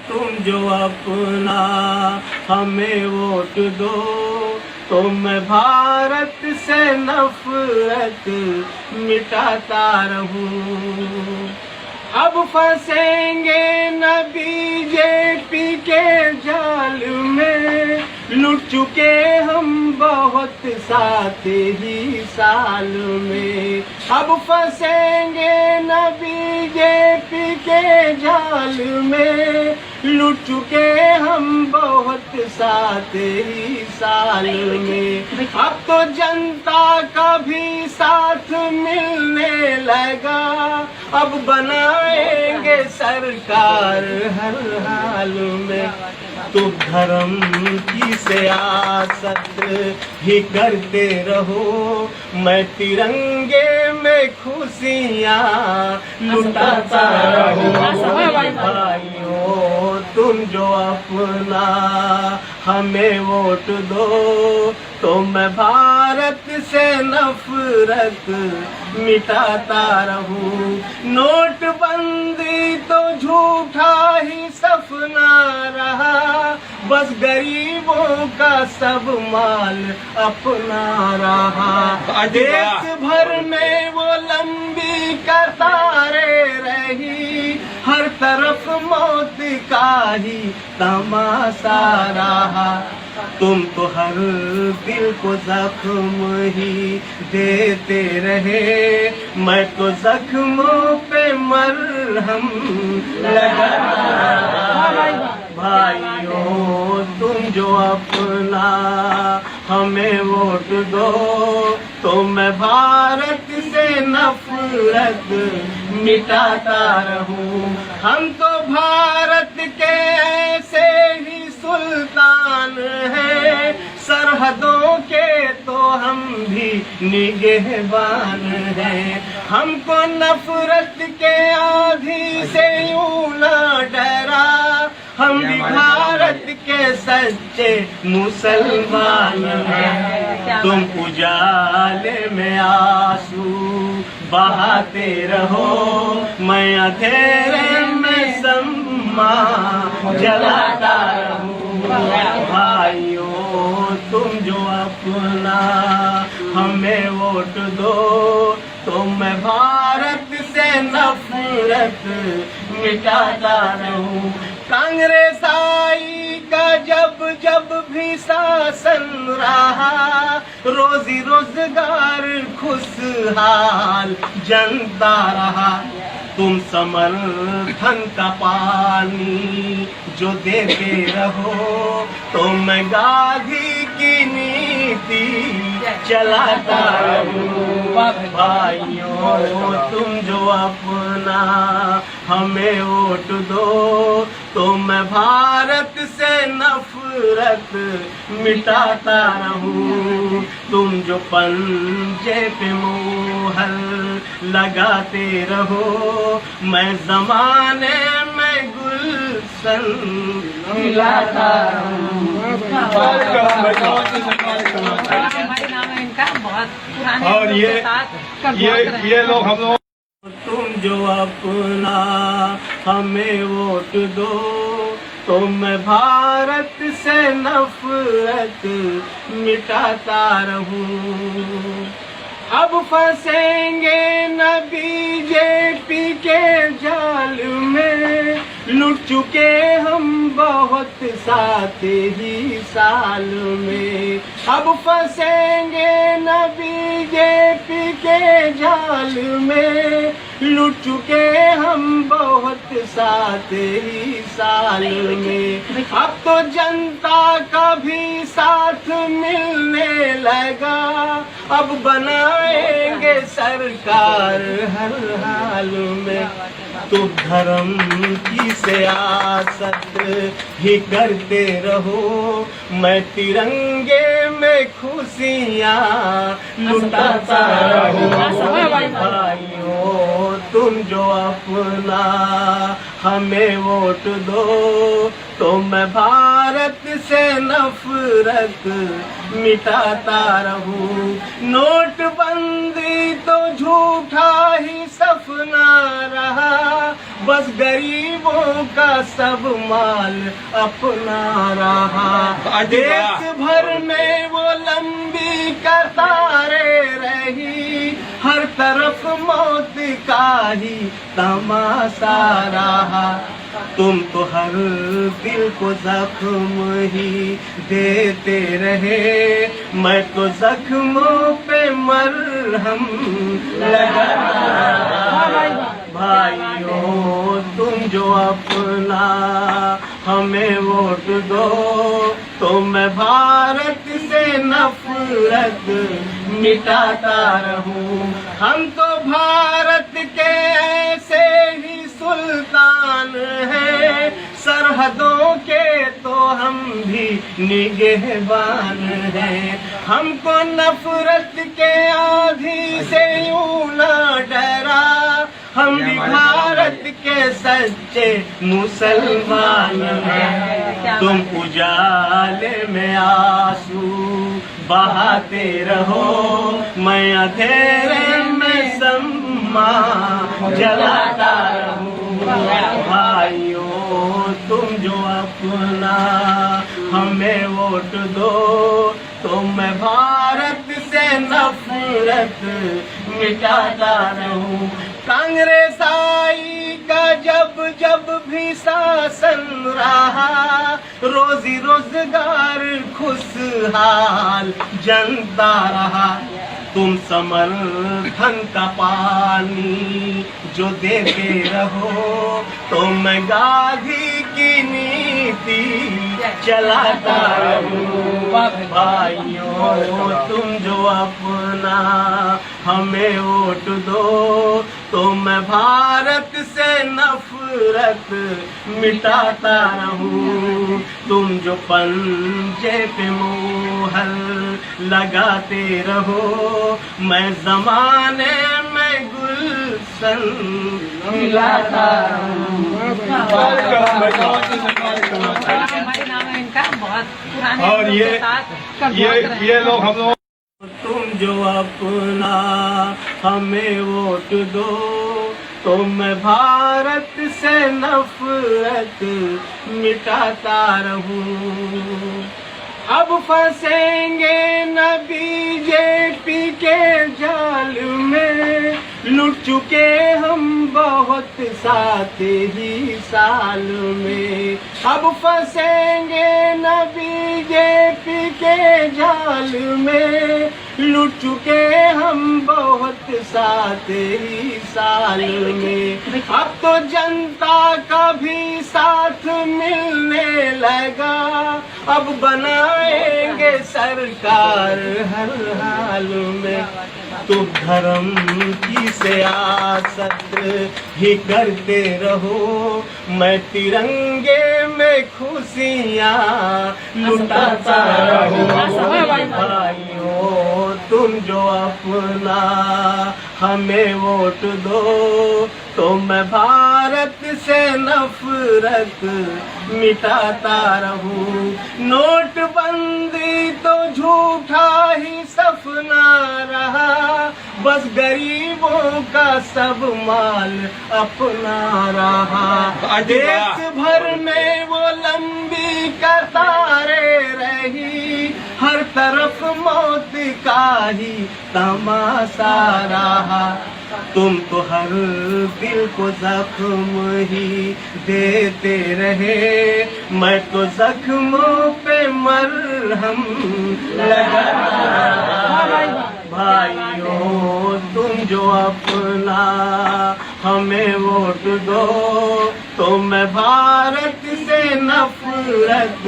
तुम जो अपना हमें वोट दो तो मैं भारत से नफरत मिटाता रहूं। अब फंसेंगे न बीजेपी के जाल में, लुट चुके हम बहुत 7 ही साल में। अब फंसेंगे न बीजेपी के जाल में, लुट चुके हम बहुत 7 ही साल में। अब तो जनता का भी साथ मिलने लगा, अब बनाएंगे सरकार हर हाल में। तो धर्म की सियासत ही करते रहो, मैं तिरंगे में खुशियाँ लुटाता रहूं। भाइयों तुम जो अपना हमें वोट दो तो मैं भारत से नफरत मिटाता रहूं। नोटबंदी तो झूठा ही सपना रहा, बस गरीबों का सब माल अपना रहा। देश भर में वो लंबी कतारें रही, हर तरफ मौत का ही तमाशा रहा। तुम तो हर दिल को जख्म ही देते रहे, मैं तो जख्मों पे मरहम लगाता रहा। भाइयों तुम जो अपना हमें वोट दो तो मैं भारत से नफरत मिटाता रहूं। हम तो भारत के ऐसे ही सुल्तान हैं, सरहदों के तो हम भी निगहबान हैं। हमको नफरत के आंधी से यूं ना डरा, हम भी भारत के सच्चे मुसलमान हैं। तुम उजाले में आंसू बहाते रहो, मैं अंधेरे में शम्मा जलाता रहूं। भाइयों तुम जो अपना हमें वोट दो तो मैं भारत से नफरत मिटाता रहूं। कांग्रेस आई का जब जब भी शासन रहा, रोजी रोजगार खुशहाल जनता रहा। तुम समर्थन का पानी जो देते रहो तो मैं गांधी की नीति चलाता रहूं। भाइयों तुम जो अपना हमें वोट दो तो मैं भारत से नफरत मिटाता रहूं। तुम जो पंजे पे मोहर लगाते रहो, मैं जमाने में गुलशन खिलाता रहूं। और ये लोग हम लोग तुम जो अपना हमें वोट दो तो मैं भारत से नफरत मिटाता रहूं। अब फंसेंगे न बीजेपी के जाल में, लुट चुके हम बहुत 7 ही साल में। अब फंसेंगे न बीजेपी के जाल में, लुट चुके हम बहुत 7 ही साल में। अब तो जनता का भी साथ मिलने लगा, अब बनाएंगे सरकार हर हाल में। तो धर्म की सियासत ही करते रहो, मैं तिरंगे में खुशियाँ लुटाता रहूं। भाइयों तुम जो अपना हमें वोट दो तो मैं भारत से नफरत मिटाता रहूं। नोटबंदी तो झूठा ही सपना रहा, बस गरीबों का सब माल अपना रहा। देश भर में वो लंबी कतारें रही, हर तरफ मौत का ही तमाशा रहा। तुम तो हर दिल को जख्म ही देते रहे, मैं तो जख्मों पे मरहम लगाता रहा। भाइयों तुम जो अपना हमें वोट दो तो मैं भारत से नफरत मिटाता रहूं। हम तो भारत के ऐसे ही सुल्तान हैं, सरहदों के तो हम भी निगहबान हैं। हमको नफरत के आंधी से यूं ना डरा, हम भी भारत के सच्चे मुसलमान हैं। तुम उजाले में आंसू बहाते रहो, मैं अंधेरे में सम्मा जलाता रहूं। भाइयों तुम जो अपना हमें वोट दो तो मैं भारत से नफरत मिटाता रहूं। कांग्रेस आई का जब जब भी शासन रहा, रोजी रोजगार खुशहाल जनता रहा। तुम समर्थन का पानी जो देते रहो तो मैं गांधी की नीति चलाता रहूं। भाइयों तुम जो अपना हमें वोट दो तो मैं भारत से नफरत मिटाता रहूं। तुम जो पंजे पे मोहर लगाते रहो, मैं जमाने में गुलशन खिलाता रहूं। हमारे नाम है इनका, बहुत पुराने और ये लोग हम लोग तुम जो अपना हमें वोट दो तो मैं भारत से नफरत मिटाता रहूं। अब फंसेंगे न बीजेपी के जाल में, लुट चुके हम बहुत 7 ही साल में। अब फंसेंगे न बीजेपी के जाल में, लुट चुके हम बहुत 7 ही साल में। अब तो जनता का भी साथ मिलने लगा, अब बनाएंगे सरकार हर हाल में। तुम धर्म की सियासत ही करते रहो, मैं तिरंगे में खुशियाँ लुटाता रहूं। भाइयों तुम जो अपना हमें वोट दो तो मैं भारत से नफरत मिटाता रहूं। नोटबंदी तो झूठा ही सपना रहा, बस गरीबों का सब माल अपना रहा। देश भर में वो लंबी कतारें रही, हर तरफ मौत का ही तमाशा रहा। तुम तो हर दिल को जख्म ही देते रहे, मैं तो जख्मों पे मरहम लगाता रहा। भाइयों तुम जो अपना हमें वोट दो तो मैं भारत से नफरत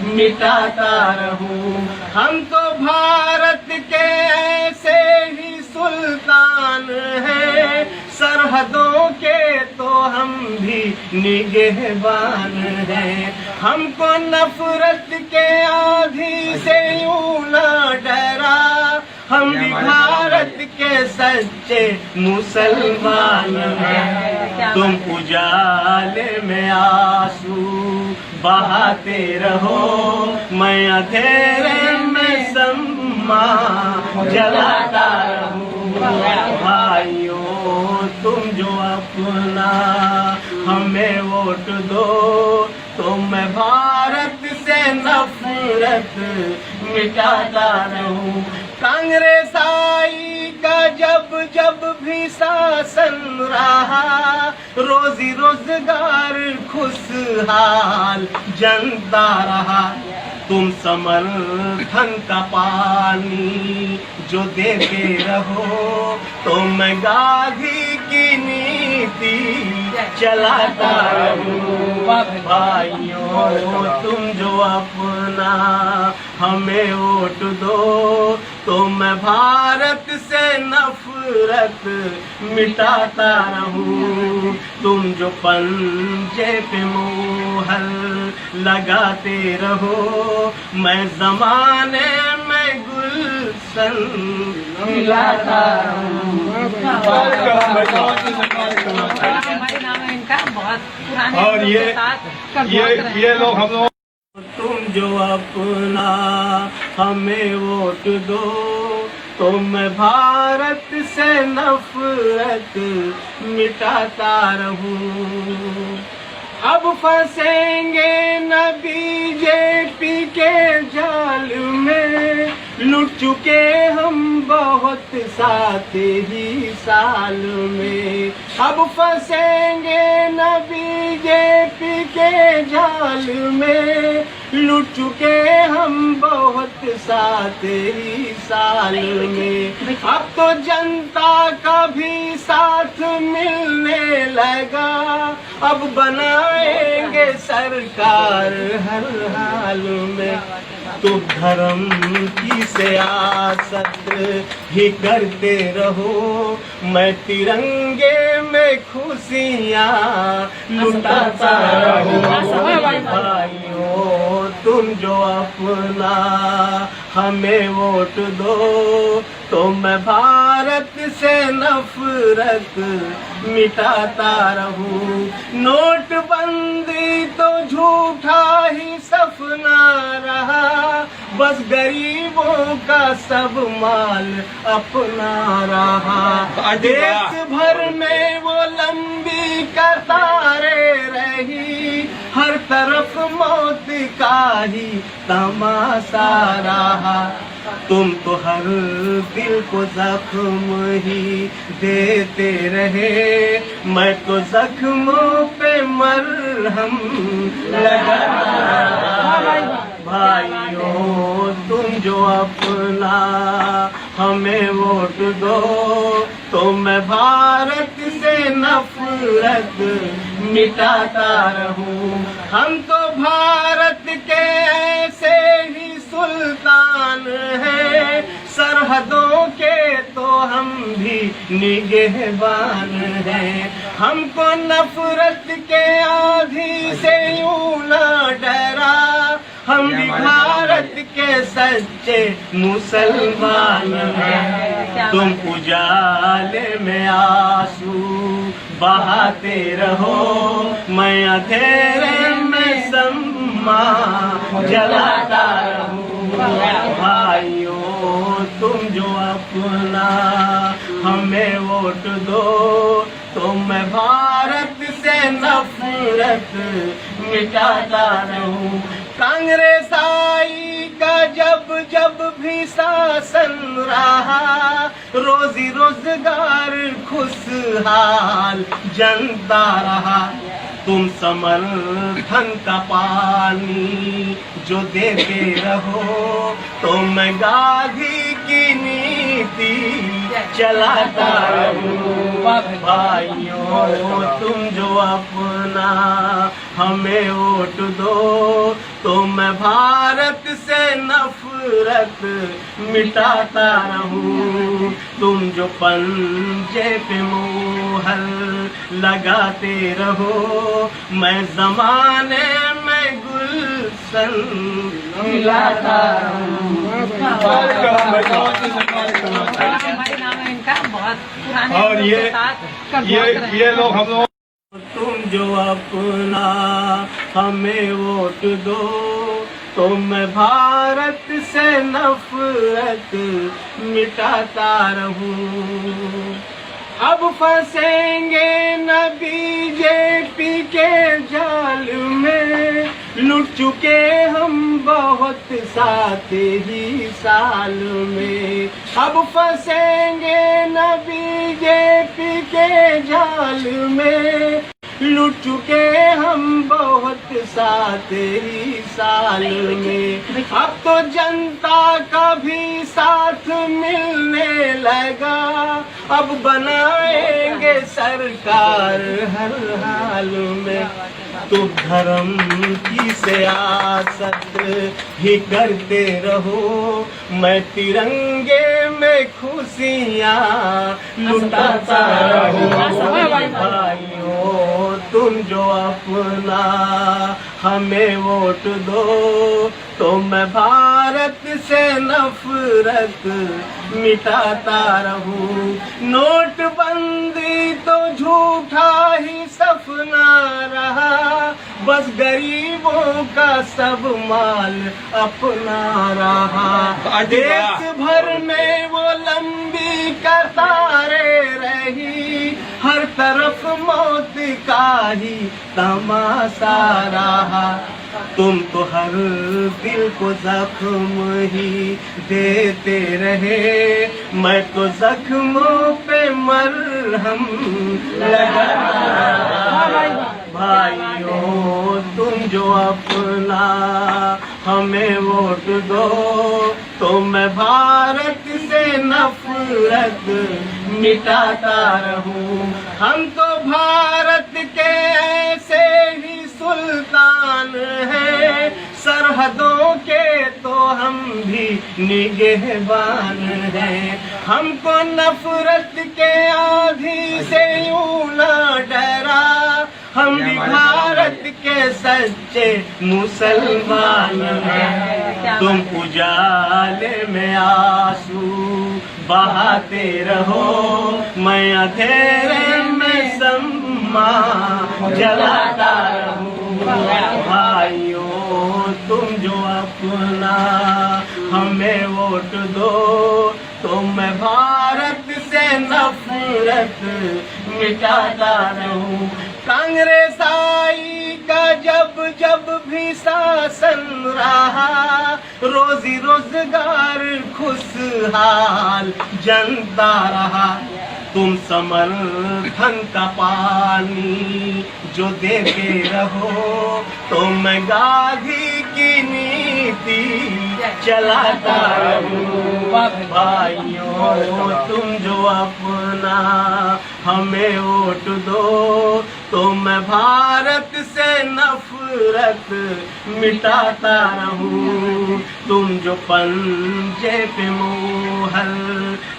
मिटाता रहूं। हम तो भारत के ऐसे ही सुल्तान हैं, सरहदों के तो हम भी निगहबान हैं। हमको नफरत के आंधी से यूं ना डरा, हम भी भारत के सच्चे मुसलमान हैं। तुम उजाले में आंसू बहाते रहो, मैं अंधेरे में शम्मा जलाता रहूं। भाइयों तुम जो अपना हमें वोट दो, तो मैं भारत से नफरत मिटाता रहूं। कांग्रेस आई का जब जब भी शासन रहा, रोजी रोजगार खुशहाल जनता रहा। तुम समर्थन का पानी जो देते रहो, तो मैं गांधी की नीति चलाता रहूं। भाइयों तुम जो अपना हमें वोट दो, तो मैं भारत से नफरत मिटाता रहूं। तुम जो पंजे पे मोहर लगाते रहो, मैं जमाने में गुलशन खिलाता रहूं। हमारे नाम है इनका बहुत पुराने और ये लोग हम लोग तुम जो अपना हमें वोट दो, तो मैं भारत से नफरत मिटाता रहूं। अब फंसेंगे न बीजेपी के जाल में, लुट चुके हम बहुत साथ ही साल में। अब फंसेंगे न बीजेपी के जाल में, लुट चुके हम बहुत साथ ही साल में। अब तो जनता का भी साथ मिलने लगा, अब बनाएंगे सरकार हर हाल में। तो धर्म की सियासत ही करते रहो, मैं तिरंगे में खुशियाँ लुटाता रहूं। भाइयों तुम जो अपना हमें वोट दो, तो मैं भारत से नफरत मिटाता रहूं। नोटबंदी तो झूठा ही सपना रहा, बस गरीबों का सब माल अपना रहा। देश भर में वो लंबी कतारें रही, हर तरफ मौत का ही तमाशा रहा। तुम तो हर दिल को जख्म ही देते रहे, मैं तो जख्मों पे मरहम लगाता रहा। भाइयों तुम जो अपना हमें वोट दो, तो मैं भारत से नफरत मिटाता रहूं। हम तो भारत के ऐसे ही सुल्तान हैं, सरहदों के तो हम भी निगहबान हैं। हमको नफरत के आंधी से यूं न डरा, हम भी भारत के सच्चे मुसलमान हैं। तुम उजाले में आंसू बहाते रहो, मैं अंधेरे में शम्मा जलाता रहूं। भाइयों तुम जो अपना हमें वोट दो, तो मैं भारत से नफरत मिटाता रहूं। कांग्रेस आई का जब जब भी शासन रहा, रोजी रोजगार खुशहाल जनता रहा। तुम समर्थन का पानी जो देते रहो, तो मैं गांधी की नीति चलाता रहूं। भाइयों तुम जो अपना हमें वोट दो, तो मैं भारत से नफरत मिटाता रहूं। तुम जो पंजे पे मोहर लगाते रहो, मैं जमाने में गुलशन गुलशन खिलाता रहूं। हमारे नाम है इनका, बहुत पुराने और लोगों ये के साथ ये लोग हम लोग तुम जो अपना हमें वोट दो तो मैं भारत से नफरत मिटाता रहूं। अब फंसेंगे न बीजेपी के जाल में, लुट चुके हम बहुत 7 ही साल में। अब फंसेंगे न बीजेपी के जाल में, लुट चुके हम बहुत 7 ही साल में। अब तो जनता का भी साथ मिलने लगा, अब बनाएंगे सरकार हर हाल में। तो धर्म की सियासत ही करते रहो, मैं तिरंगे में खुशियाँ लुटाता रहूं। भाइयों तुम जो अपना हमें वोट दो तो मैं भारत से नफरत मिटाता रहूं। नोटबंदी तो झूठा ही सपना रहा, बस गरीबों का सब माल अपना रहा। देश भर में वो लंबी कतारें रही, हर तरफ मौत का ही तमाशा रहा। तुम तो हर दिल को जख्म ही देते रहे, मैं तो जख्मों पे मरहम लगाता रहा। भाइयों तुम जो अपना हमें वोट दो तो मैं भारत से नफरत मिटाता रहूं। हम तो भारत के ऐसे ही सुल्तान हैं, सरहदों के तो हम भी निगहबान हैं। हमको नफरत के आंधी से यूं ना डरा, हम भी भारत के सच्चे मुसलमान हैं। तुम उजाले में आंसू बहाते रहो, मैं अंधेरे में सम्मा जलाता रहूं। भाइयों तुम जो अपना हमें वोट दो तो मैं भारत से नफरत मिटाता रहूं। कांग्रेस आई का जब भी शासन रहा, रोजी रोजगार खुशहाल जनता रहा। तुम समर्थन का पानी जो देते रहो तो मैं गांधी की नीति चलाता रहूं। भाइयों तुम जो अपना हमें वोट दो तो मैं भारत से नफरत मिटाता रहूं। तुम जो पंजे पे मोहर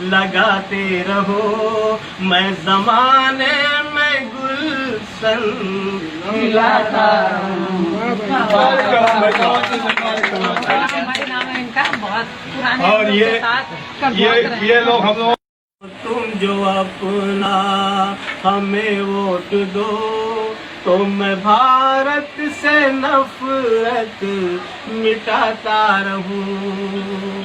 लगाते रहो, मैं जमाने में गुलशन खिलाता रहूं। हमारे नाम है इनका, बहुत पुराने और लोगों के साथ ये लोग हम लोग तुम जो अपना हमें वोट दो तो मैं भारत से नफरत मिटाता रहूं।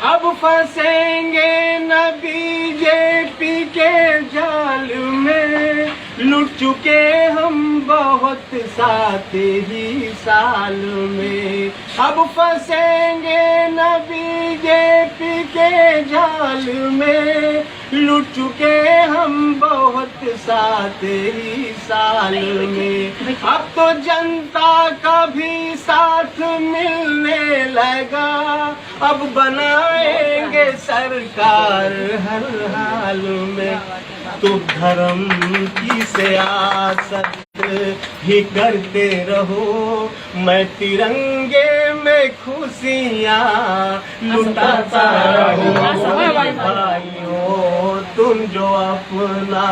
अब फंसेंगे न बीजेपी के जाल में, लुट चुके हम बहुत 7 ही साल में। अब फंसेंगे न बीजेपी के जाल में, लुट चुके हम बहुत 7 ही साल में। अब तो जनता का भी साथ मिलने लगा, अब बनाएंगे सरकार हर हाल में। तो धर्म की सियासत ही करते रहो, मैं तिरंगे में खुशियाँ लुटाता रहूं। भाइयों तुम जो अपना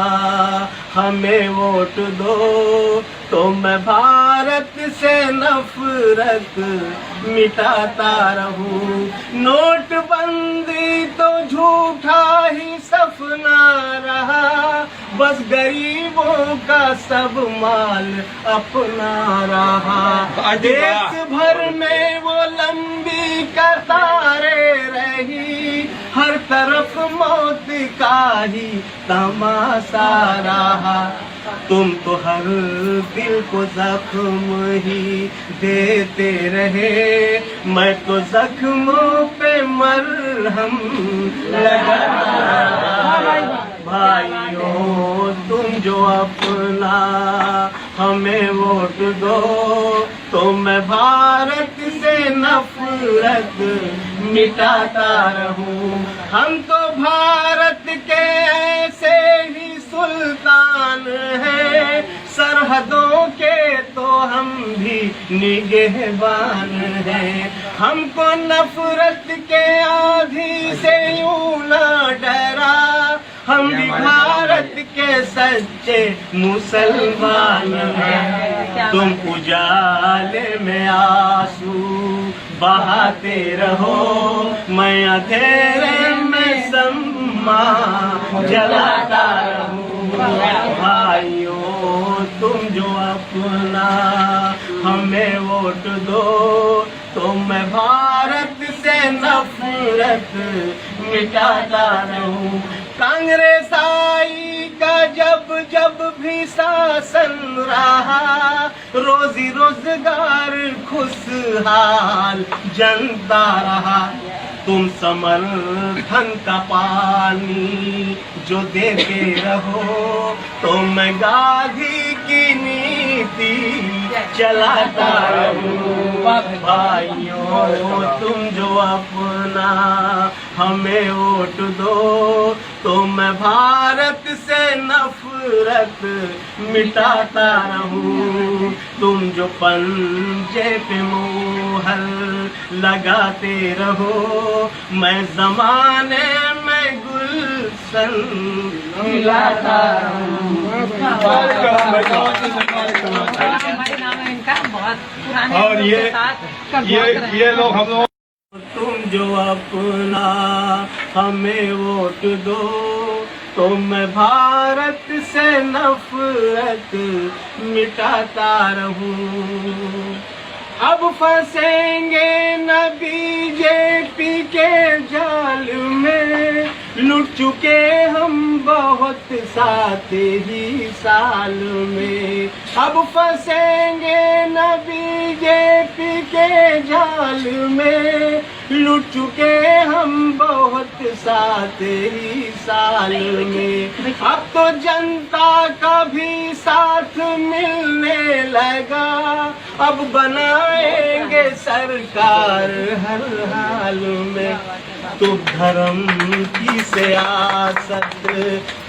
हमें वोट दो तो मैं भारत से नफरत मिटाता रहूं। नोटबंदी तो झूठा ही सपना रहा, बस गरीबों का सब माल अपना रहा। देश भर में वो लंबी कतारें रही, हर तरफ मौत का ही तमाशा रहा। तुम तो हर दिल को जख्म ही देते रहे, मैं तो जख्मों पे मरहम लगाता रहा। भाइयों तुम जो अपना हमें वोट दो तो मैं भारत से नफरत मिटाता रहूं। हम तो भारत के ऐसे ही सुल्तान हैं, सरहदों के तो हम भी निगहबान हैं। हमको नफरत के आंधी से यूं ना डरा, हम भी भारत के सच्चे मुसलमान हैं। तुम उजाले में आंसू बहाते रहो, मैं अंधेरे में सम्मा जलाता रहूं। भाइयों तुम जो अपना हमें वोट दो तो मैं भारत से नफरत मिटाता रहूं। कांग्रेस आई का जब भी शासन रहा, रोजी रोजगार खुशहाल जनता रहा। तुम समर्थन का पानी जो देते रहो तो मैं गांधी की नीति चलाता रहूं। भाइयों तुम जो अपना हमें वोट दो तो मैं भारत से नफरत मिटाता रहूं। तुम जो पंजे पे मोहर लगाते रहो, मैं जमाने में गुलशन मिलाता रहूं। हमारे नाम है इनका, बहुत पुराने और लोगों ये के साथ ये लोग हम लोग तुम जो अपना हमें वोट दो तो मैं भारत से नफरत मिटाता रहूं। अब फंसेंगे न बीजेपी के जाल में, लुट चुके हम बहुत साथ ही साल में। अब फंसेंगे न बीजेपी के जाल में, लुट चुके हम बहुत साथ ही साल में। अब तो जनता का भी साथ मिलने लगा, अब बनाएंगे सरकार हर हाल में। तुम धर्म की सियासत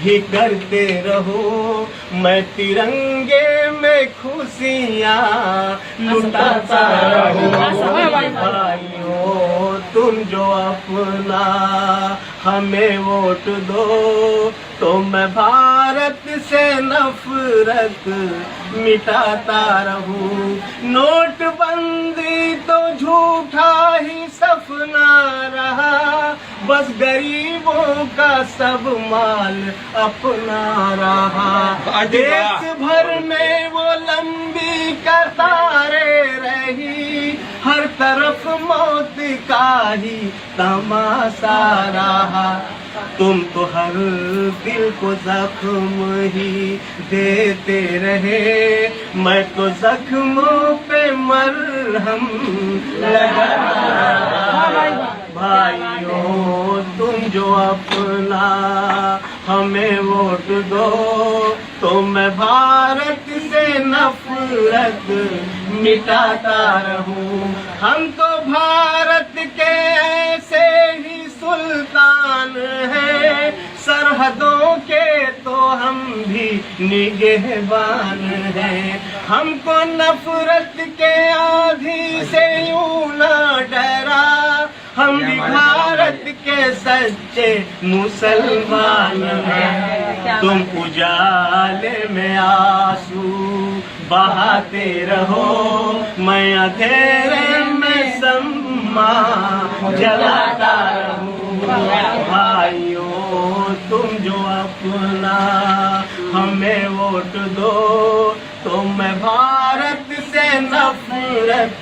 ही करते रहो, मैं तिरंगे में खुशियाँ लुटाता रहूं। भाइयों तुम जो अपना हमें वोट दो तो मैं भारत से नफरत मिटाता रहूं। नोटबंदी तो झूठा ही सपना रहा, बस गरीबों का सब माल अपना रहा। देश भर में वो लंबी कतारें रही, हर तरफ मौत का ही तमाशा रहा। तुम तो हर दिल को जख्म ही देते रहे, मैं तो जख्मों पे मरहम लगाता रहा। भाइयों तुम जो अपना हमें वोट दो तो मैं भारत से नफरत मिटाता रहूं। हम तो भारत के ऐसे ही सुल्तान हैं, सरहदों के तो हम भी निगहबान हैं। हमको नफरत के आंधी से यूं ना डरा, हम भी भारत के सच्चे मुसलमान हैं। तुम उजाले में आंसू बहाते रहो, मैं अंधेरे में सम्मा जलाता रहूं। भाइयों तुम जो अपना हमें वोट दो, तो मैं भारत से नफरत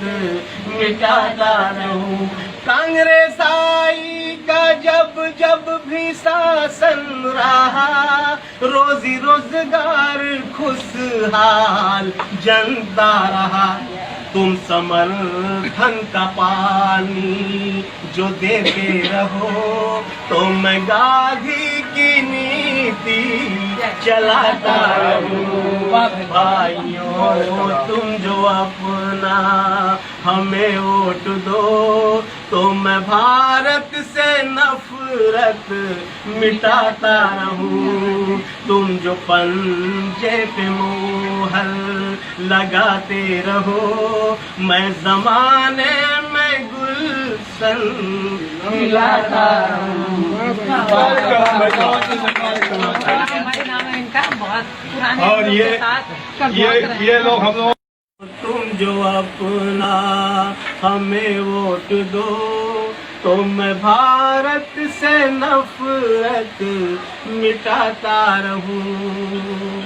मिटाता रहूं। कांग्रेस आई का जब जब भी शासन रहा, रोजी रोजगार खुशहाल जनता रहा। तुम समर्थन का पानी जो देते रहो, तो मैं गांधी की नीति चलाता रहूं। भाइयों तुम जो अपना हमें वोट दो, तो मैं भारत से नफरत मिटाता रहूं। तुम जो पंजे पे मोहर लगाते रहो, मैं जमाने में गुलशन खिलाता रहूं। हमारे नाम है इनका, बहुत पुराने और लोगों ये के साथ ये लोग हम लोग तुम जो अपना हमें वोट दो, तो मैं भारत से नफरत मिटाता रहूं।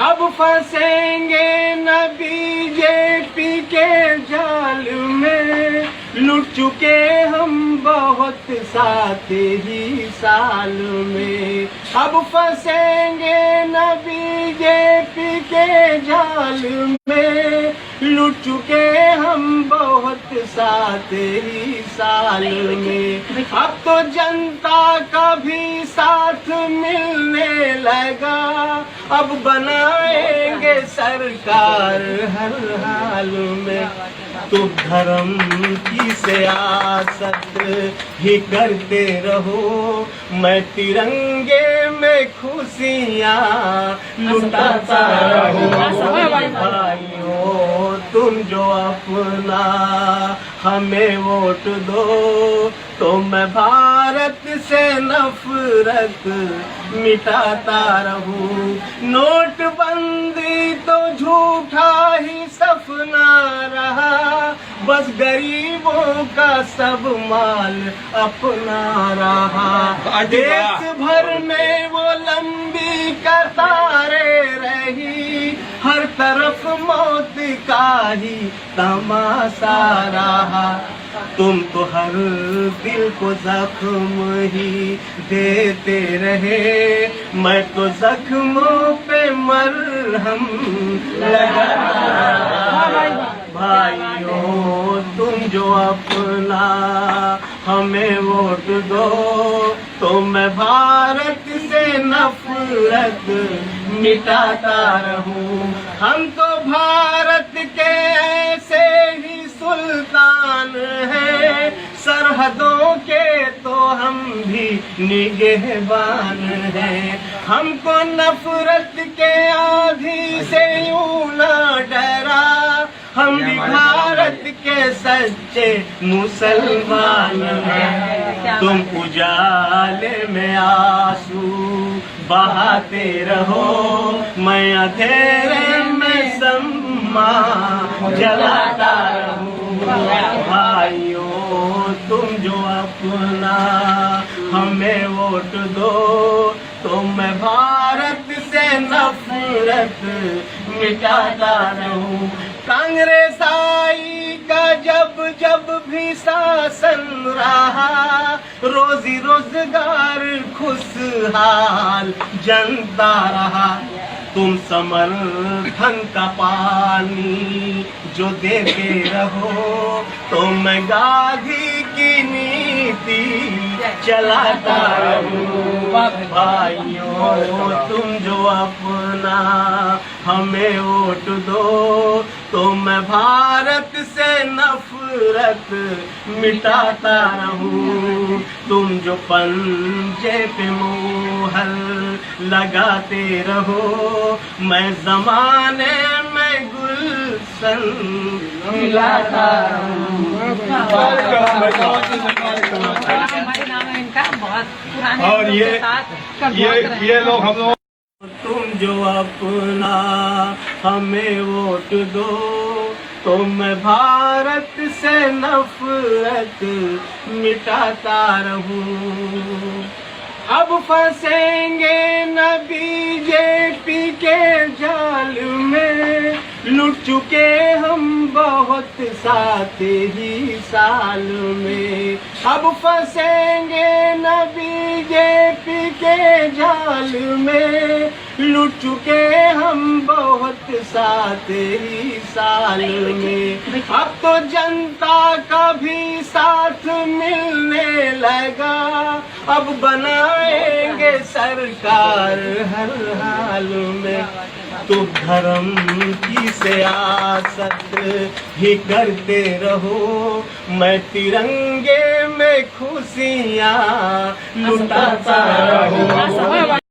अब फंसेंगे न बीजेपी के जाल में, लुट चुके हम बहुत 7 ही साल में। अब फंसेंगे न बीजेपी के जाल में, लुट चुके हम बहुत 7 ही साल में। अब तो जनता का भी साथ मिलने लगा, अब बनाएंगे सरकार हर हाल में। तुम धर्म की सियासत ही करते रहो, मैं तिरंगे में खुशियाँ लुटाता रहूं। भाइयों तुम जो अपना हमें वोट दो, तो मैं भारत से नफरत मिटाता रहूं। नोटबंदी तो झूठा ही सपना रहा, बस गरीबों का सब माल अपना रहा। देश भर में वो लंबी कतारें रही, हर तरफ मौत का ही तमाशा रहा। तुम तो हर दिल को जख्म ही देते रहे, मैं तो जख्मों पे मरहम लगाता रहा। भाइयों तुम जो अपना हमें वोट दो, तो मैं भारत से नफरत मिटाता रहूं। हम तो भारत के ऐसे ही सुल्तान हैं, सरहदों के तो हम भी निगहबान हैं। हमको नफरत के आंधी से यूं ना डरा, हम भी भारत के सच्चे मुसलमान हैं। तुम उजाले में आंसू बहाते रहो, मैं अंधेरे में सम्मा जलाता रहूं। भाइयों तुम जो अपना हमें वोट दो, तो मैं भारत से नफरत मिटाता रहूं। कांग्रेस आई का जब जब भी शासन रहा, रोजी रोजगार खुशहाल जनता रहा। तुम समर्थन का पानी जो देते रहो, तो मैं गांधी की नीति चलाता रहूं। भाइयों तुम जो अपना हमें वोट दो, तो मैं भारत से नफरत मिटाता रहूं। तुम जो पंजे पे मोहर लगाते रहो, मैं जमाने में गुलशन खिलाता रहूं। हमारे नाम है बहुत पुराने और लोग ये के साथ कर बहुत रहे ये हैं। लोग हम लोग तुम जो अपना हमें वोट दो तो मैं भारत से नफरत मिटाता रहूं। अब फंसेंगे न बीजेपी के जाल में, लुट चुके हम बहुत 7 ही साल में। अब फंसेंगे न बीजेपी के जाल में, लुट चुके हम बहुत 7 ही साल में। अब तो जनता का भी साथ मिलने लगा, अब बनाएंगे सरकार हर हाल में। तो धर्म की सियासत ही करते रहो, मैं तिरंगे में खुशियाँ लुटाता रहूं।